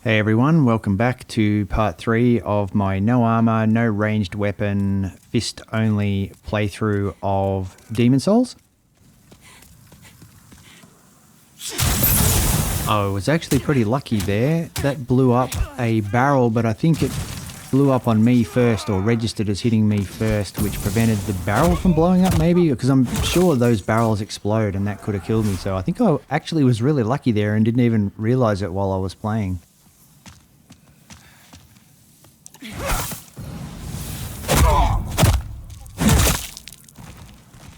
Hey everyone, welcome back to part 3 of my no armor, no ranged weapon, fist only playthrough of Demon Souls. I was actually pretty lucky there. That blew up a barrel, but I think it blew up on me first, or registered as hitting me first, which prevented the barrel from blowing up maybe, because I'm sure those barrels explode and that could have killed me. So I think I actually was really lucky there and didn't even realize it while I was playing.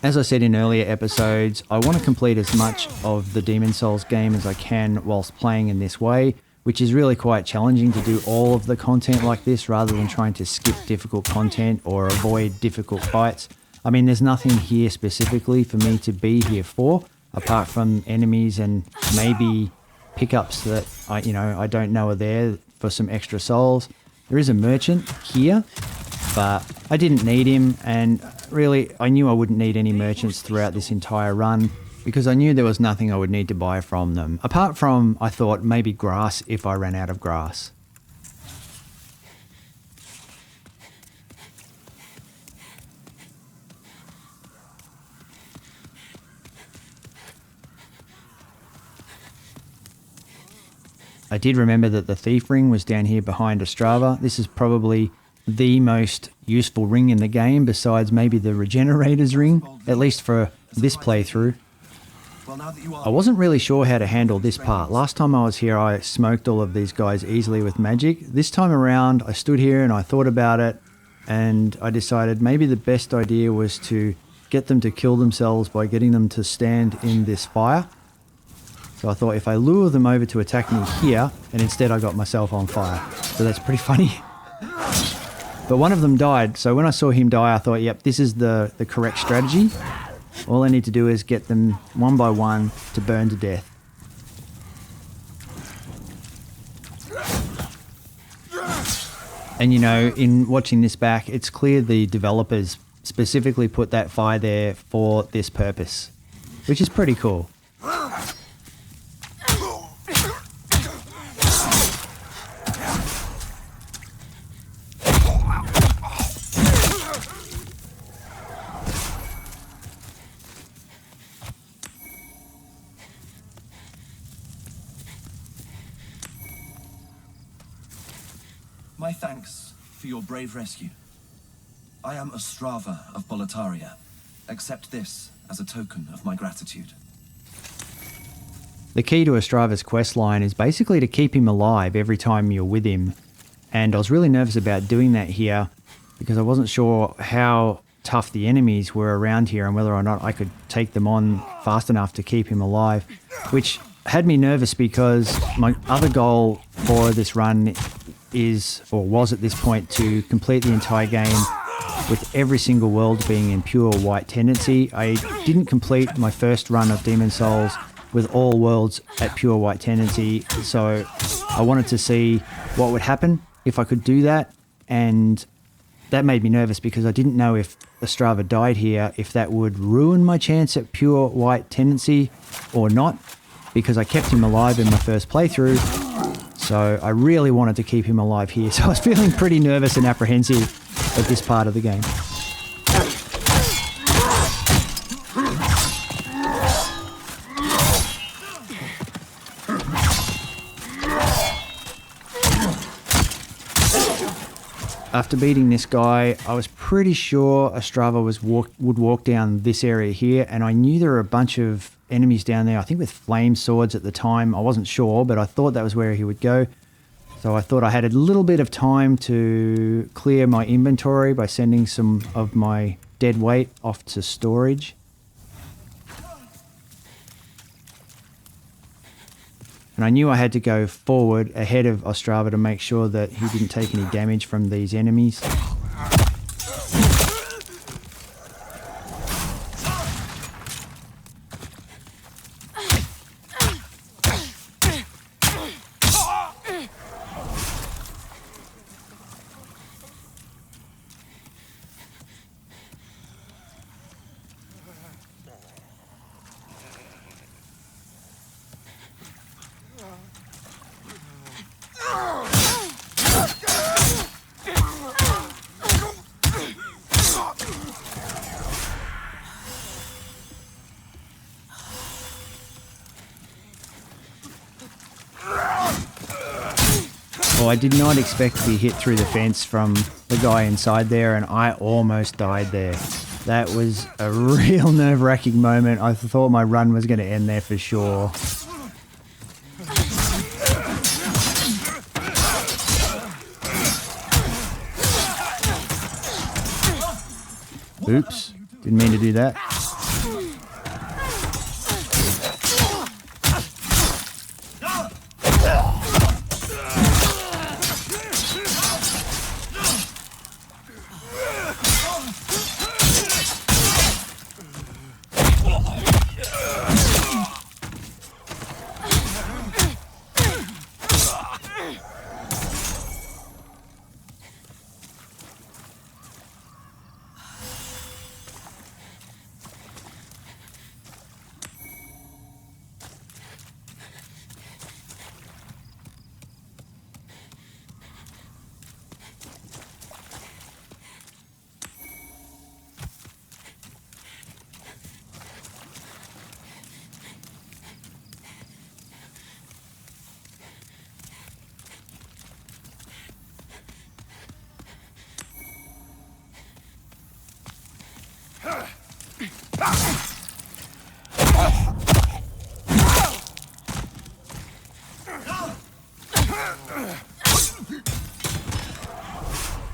As I said in earlier episodes, I want to complete as much of the Demon Souls game as I can whilst playing in this way, which is really quite challenging to do all of the content like this rather than trying to skip difficult content or avoid difficult fights. I mean, there's nothing here specifically for me to be here for, apart from enemies and maybe pickups that I don't know are there for some extra souls. There is a merchant here, but I didn't need him, and really I knew I wouldn't need any merchants throughout this entire run because I knew there was nothing I would need to buy from them, apart from, I thought, maybe grass if I ran out of grass. I did remember that the thief ring was down here behind Ostrava. This is probably the most useful ring in the game besides maybe the regenerator's ring, at least for this playthrough. I wasn't really sure how to handle this part. Last time I was here I smoked all of these guys easily with magic. This time around I stood here and I thought about it, and I decided maybe the best idea was to get them to kill themselves by getting them to stand in this fire. So I thought if I lure them over to attack me here, and instead I got myself on fire. So that's pretty funny. But one of them died, so when I saw him die I thought, yep, this is the correct strategy. All I need to do is get them one by one to burn to death. And in watching this back, it's clear the developers specifically put that fire there for this purpose, which is pretty cool. My thanks for your brave rescue. I am Ostrava of Boletaria. Accept this as a token of my gratitude. The key to Ostrava's questline is basically to keep him alive every time you're with him. And I was really nervous about doing that here because I wasn't sure how tough the enemies were around here and whether or not I could take them on fast enough to keep him alive, which had me nervous because my other goal for this run was at this point to complete the entire game with every single world being in pure white tendency. I didn't complete my first run of Demon Souls with all worlds at pure white tendency, so I wanted to see what would happen if I could do that, and that made me nervous because I didn't know if Ostrava died here, if that would ruin my chance at pure white tendency or not, because I kept him alive in my first playthrough. So I really wanted to keep him alive here, so I was feeling pretty nervous and apprehensive at this part of the game. After beating this guy, I was pretty sure Ostrava would walk down this area here, and I knew there were a bunch of enemies down there, I think with flame swords at the time. I wasn't sure, but I thought that was where he would go. So I thought I had a little bit of time to clear my inventory by sending some of my dead weight off to storage. And I knew I had to go forward ahead of Ostrava to make sure that he didn't take any damage from these enemies. Well, I did not expect to be hit through the fence from the guy inside there, and I almost died there. That was a real nerve-wracking moment. I thought my run was going to end there for sure. Oops, didn't mean to do that.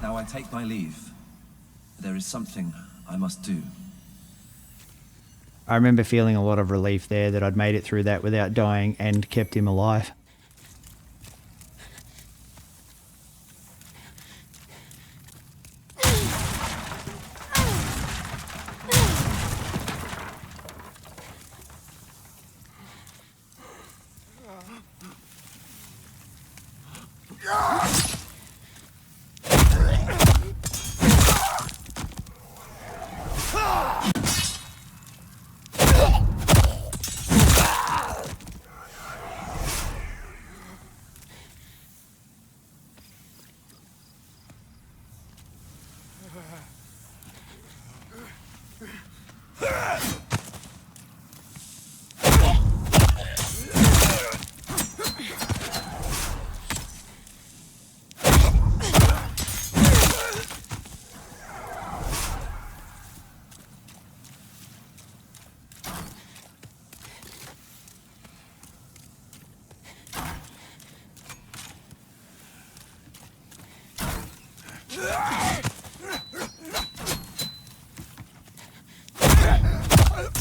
Now I take my leave. There is something I must do. I remember feeling a lot of relief there that I'd made it through that without dying and kept him alive.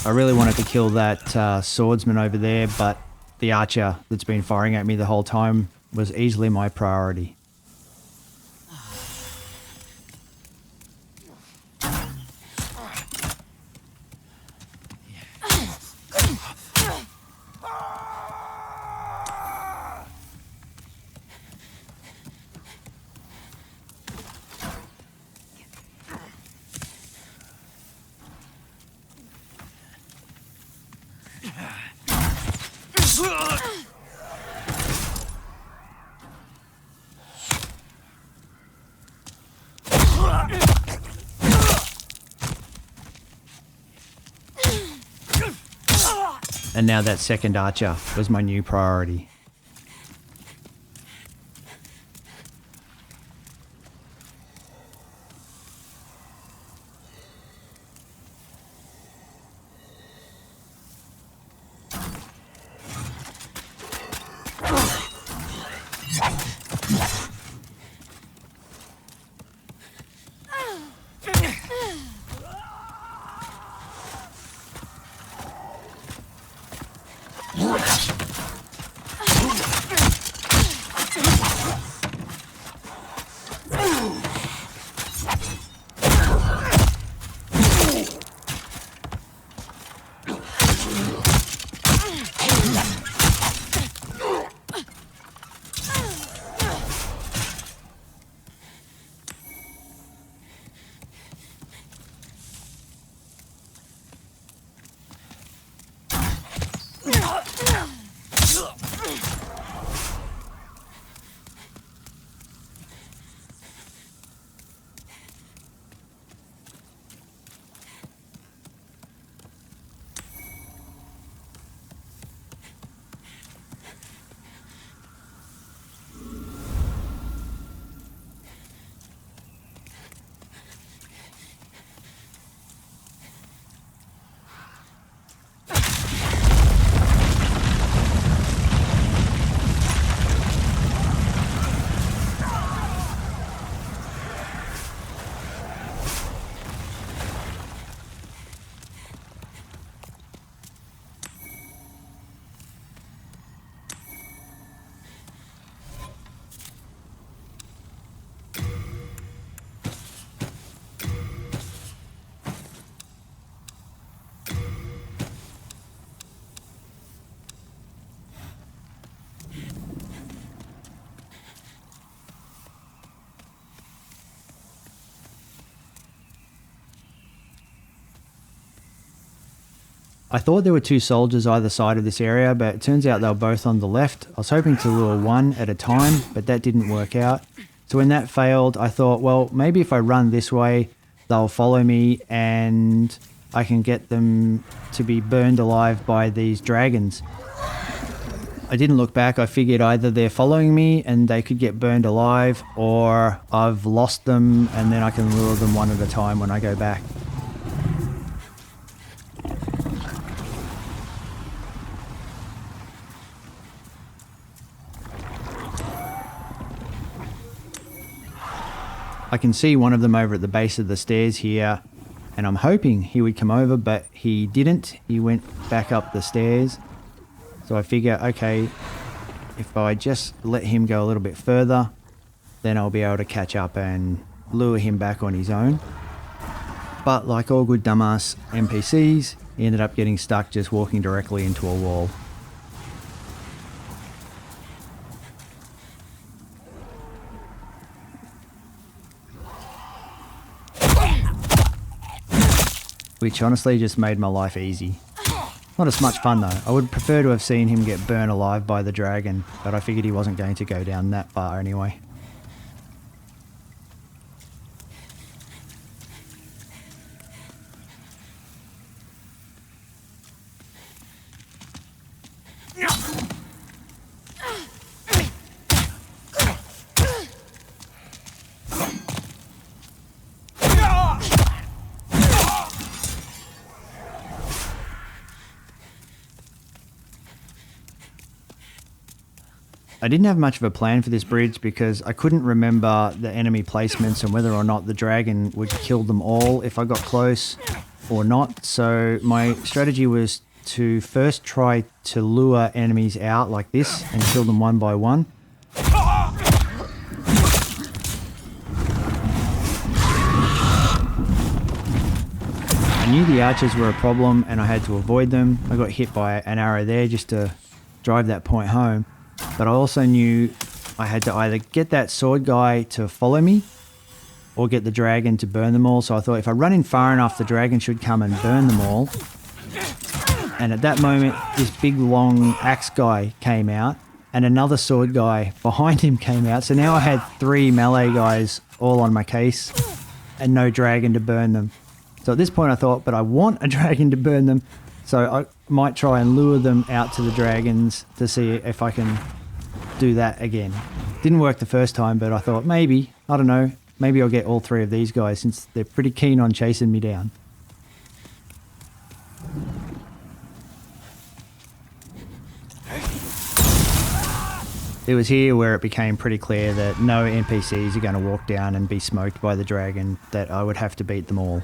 I really wanted to kill that swordsman over there, but the archer that's been firing at me the whole time was easily my priority. And now that second archer was my new priority. I thought there were 2 soldiers either side of this area, but it turns out they were both on the left. I was hoping to lure one at a time, but that didn't work out. So when that failed, I thought, well, maybe if I run this way, they'll follow me and I can get them to be burned alive by these dragons. I didn't look back. I figured either they're following me and they could get burned alive, or I've lost them and then I can lure them one at a time when I go back. I can see one of them over at the base of the stairs here, and I'm hoping he would come over, but he didn't. He went back up the stairs. So I figure, okay, if I just let him go a little bit further, then I'll be able to catch up and lure him back on his own. But like all good dumbass NPCs, he ended up getting stuck just walking directly into a wall. Which honestly just made my life easy. Not as much fun though. I would prefer to have seen him get burned alive by the dragon, but I figured he wasn't going to go down that far anyway. I didn't have much of a plan for this bridge because I couldn't remember the enemy placements and whether or not the dragon would kill them all if I got close or not. So my strategy was to first try to lure enemies out like this and kill them one by one. I knew the archers were a problem and I had to avoid them. I got hit by an arrow there just to drive that point home. But I also knew I had to either get that sword guy to follow me or get the dragon to burn them all. So I thought if I run in far enough, the dragon should come and burn them all. And at that moment, this big long axe guy came out and another sword guy behind him came out. So now I had 3 melee guys all on my case and no dragon to burn them. So at this point I thought, but I want a dragon to burn them. So I might try and lure them out to the dragons to see if I can do that again. Didn't work the first time, but I thought maybe, I don't know, maybe I'll get all 3 of these guys since they're pretty keen on chasing me down. It was here where it became pretty clear that no NPCs are going to walk down and be smoked by the dragon, that I would have to beat them all.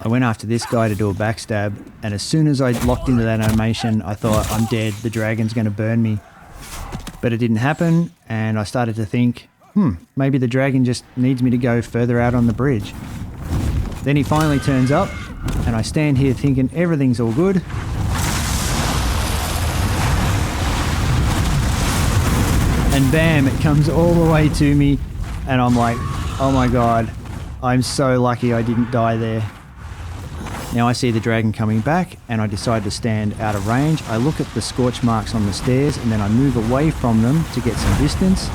I went after this guy to do a backstab, and as soon as I locked into that animation, I thought, I'm dead, the dragon's going to burn me. But it didn't happen, and I started to think, maybe the dragon just needs me to go further out on the bridge. Then he finally turns up, and I stand here thinking everything's all good. And bam, it comes all the way to me, and I'm like, oh my god, I'm so lucky I didn't die there. Now I see the dragon coming back and I decide to stand out of range. I look at the scorch marks on the stairs and then I move away from them to get some distance.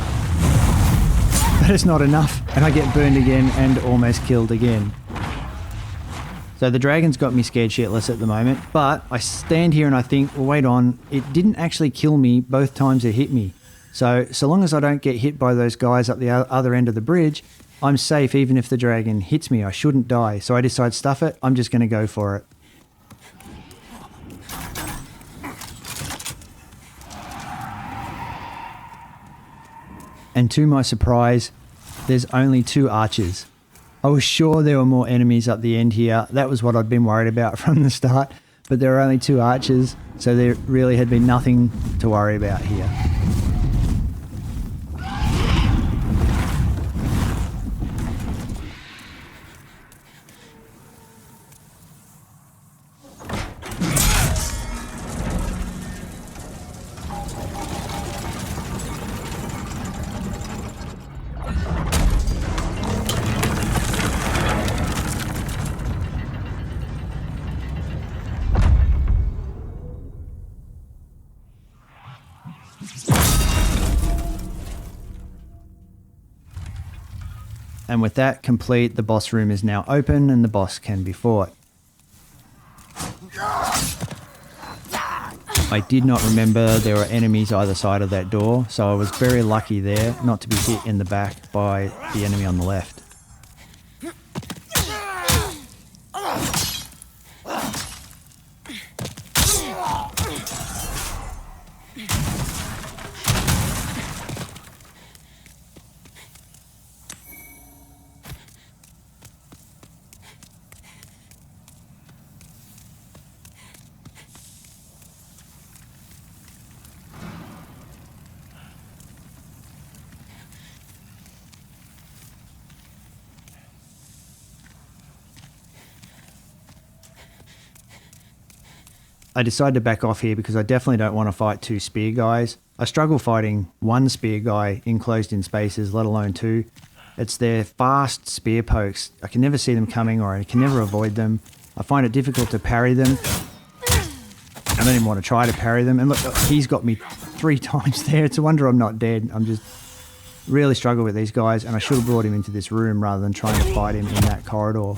But it's not enough and I get burned again and almost killed again. So the dragon's got me scared shitless at the moment, but I stand here and I think, well, wait on, it didn't actually kill me both times it hit me. So long as I don't get hit by those guys up the other end of the bridge, I'm safe even if the dragon hits me. I shouldn't die. So I decide, stuff it, I'm just going to go for it. And to my surprise, there's only 2 archers. I was sure there were more enemies up the end here. That was what I'd been worried about from the start. But there were only 2 archers, so there really had been nothing to worry about here. And with that complete, the boss room is now open and the boss can be fought. I did not remember there were enemies either side of that door, so I was very lucky there not to be hit in the back by the enemy on the left. I decided to back off here because I definitely don't want to fight 2 spear guys. I struggle fighting 1 spear guy enclosed in spaces, let alone 2. It's their fast spear pokes. I can never see them coming or I can never avoid them. I find it difficult to parry them. I don't even want to try to parry them. And look, he's got me 3 times there. It's a wonder I'm not dead. I'm just really struggle with these guys and I should have brought him into this room rather than trying to fight him in that corridor.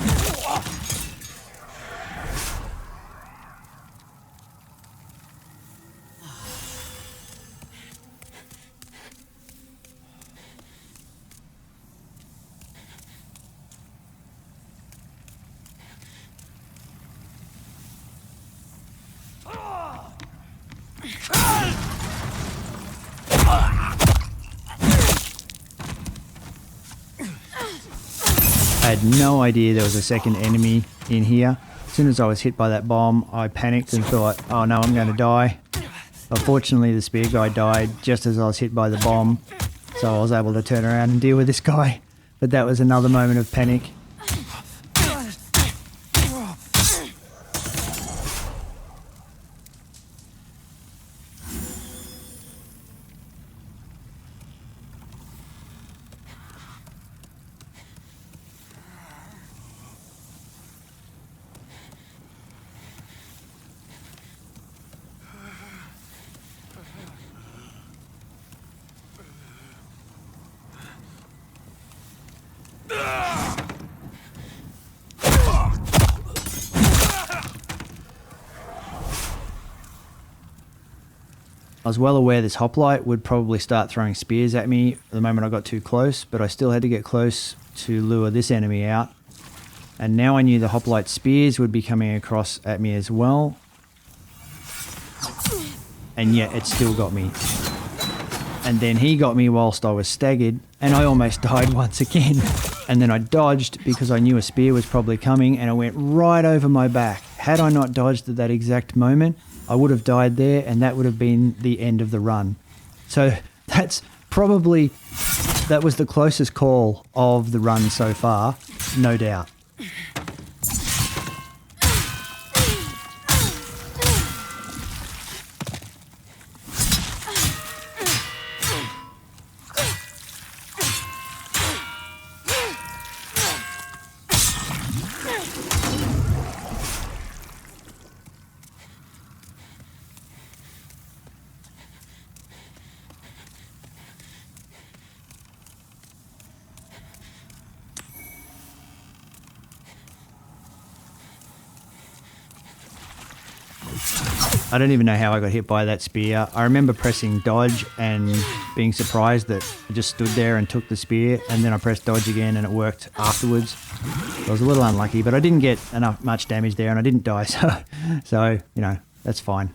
I had no idea there was a second enemy in here. As soon as I was hit by that bomb, I panicked and thought, oh no, I'm going to die. Unfortunately, the spear guy died just as I was hit by the bomb, so I was able to turn around and deal with this guy. But that was another moment of panic. I was well aware this hoplite would probably start throwing spears at me the moment I got too close, but I still had to get close to lure this enemy out. And now I knew the hoplite spears would be coming across at me as well. And yet it still got me. And then he got me whilst I was staggered, and I almost died once again. And then I dodged because I knew a spear was probably coming, and it went right over my back. Had I not dodged at that exact moment, I would have died there, and that would have been the end of the run. So that was the closest call of the run so far, no doubt. I don't even know how I got hit by that spear. I remember pressing dodge and being surprised that I just stood there and took the spear, and then I pressed dodge again and it worked afterwards. I was a little unlucky, but I didn't get much damage there and I didn't die, so you know, that's fine.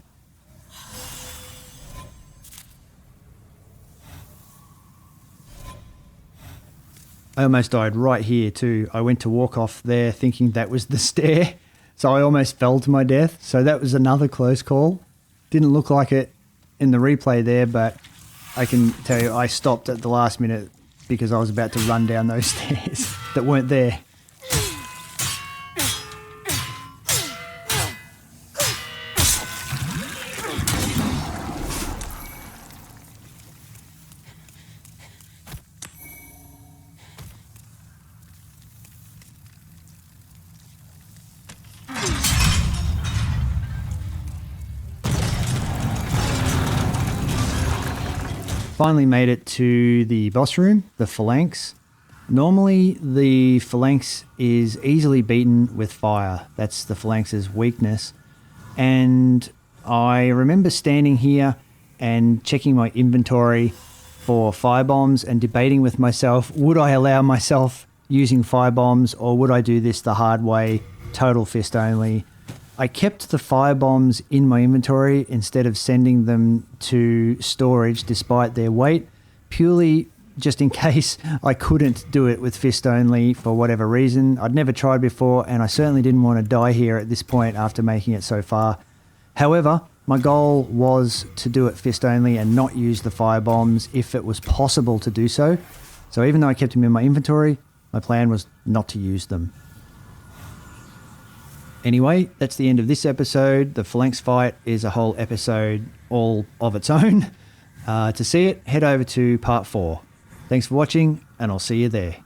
I almost died right here too. I went to walk off there thinking that was the stair, so I almost fell to my death. So that was another close call. Didn't look like it in the replay there, but I can tell you I stopped at the last minute because I was about to run down those stairs that weren't there. Finally made it to the boss room, the Phalanx. Normally the Phalanx is easily beaten with fire. That's the Phalanx's weakness. And I remember standing here and checking my inventory for firebombs and debating with myself, would I allow myself using firebombs or would I do this the hard way, total fist only? I kept the firebombs in my inventory instead of sending them to storage despite their weight, purely just in case I couldn't do it with fist only for whatever reason. I'd never tried before and I certainly didn't want to die here at this point after making it so far. However, my goal was to do it fist only and not use the firebombs if it was possible to do so. So even though I kept them in my inventory, my plan was not to use them. Anyway, that's the end of this episode. The Phalanx fight is a whole episode all of its own. To see it, head over to part 4. Thanks for watching, and I'll see you there.